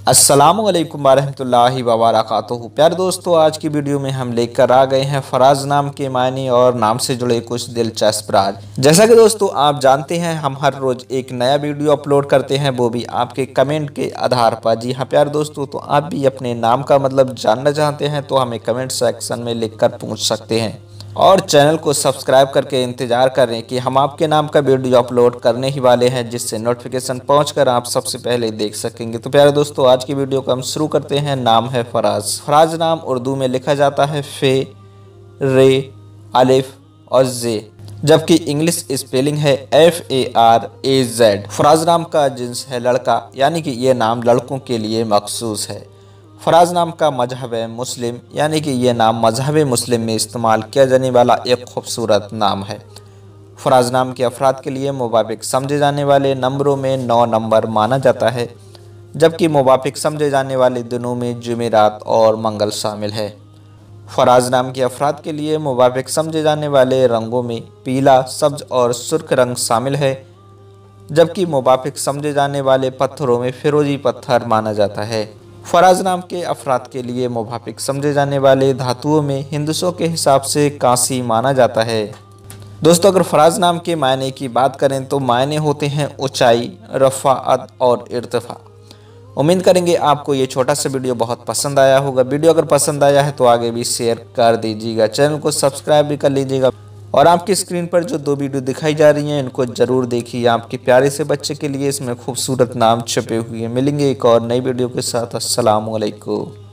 अस्सलामुअलैकुम वारहमतुल्लाहि वबरकातुहू। प्यारे दोस्तों, आज की वीडियो में हम लेकर आ गए हैं फराज नाम के मायने और नाम से जुड़े कुछ दिलचस्प राज। जैसा कि दोस्तों आप जानते हैं, हम हर रोज एक नया वीडियो अपलोड करते हैं, वो भी आपके कमेंट के आधार पर। जी हाँ प्यारे दोस्तों, तो आप भी अपने नाम का मतलब जानना चाहते हैं तो हमें कमेंट सेक्शन में लिख कर पूछ सकते हैं और चैनल को सब्सक्राइब करके इंतजार करें कि हम आपके नाम का वीडियो अपलोड करने ही वाले हैं, जिससे नोटिफिकेशन पहुंचकर आप सबसे पहले देख सकेंगे। तो प्यारे दोस्तों, आज की वीडियो को हम शुरू करते हैं। नाम है फराज। फराज नाम उर्दू में लिखा जाता है फे, रे, अलिफ और जे, जबकि इंग्लिश स्पेलिंग है FARAZ। फराज नाम का जिन्स है लड़का, यानी कि ये नाम लड़कों के लिए मखसूस है। फराज नाम का मजहब है मुस्लिम, यानी कि ये नाम मजहब मुस्लिम में इस्तेमाल किया जाने वाला एक खूबसूरत नाम है। फराज नाम के अफराद के लिए मुवाफिक समझे जाने वाले नंबरों में 9 नंबर माना जाता है, जबकि मुवाफिक समझे जाने वाले दिनों में जुमेरात और मंगल शामिल है। फराज नाम के अफराद के लिए मुवाफिक समझे जाने वाले रंगों में पीला, सब्ज और सुर्ख रंग शामिल है, जबकि मुवाफिक समझे जाने वाले पत्थरों में फिरोजी पत्थर माना जाता है। फराज नाम के अफराद के लिए मुवाफिक समझे जाने वाले धातुओं में हिंदुओं के हिसाब से कांसी माना जाता है। दोस्तों, अगर फराज नाम के मायने की बात करें तो मायने होते हैं ऊंचाई, रफ़ाअत और इर्तिफा। उम्मीद करेंगे आपको ये छोटा सा वीडियो बहुत पसंद आया होगा। वीडियो अगर पसंद आया है तो आगे भी शेयर कर दीजिएगा, चैनल को सब्सक्राइब भी कर लीजिएगा और आपकी स्क्रीन पर जो 2 वीडियो दिखाई जा रही हैं इनको जरूर देखिए। आपके प्यारे से बच्चे के लिए इसमें खूबसूरत नाम छुपे हुए हैं। मिलेंगे एक और नई वीडियो के साथ। अस्सलाम वालेकुम।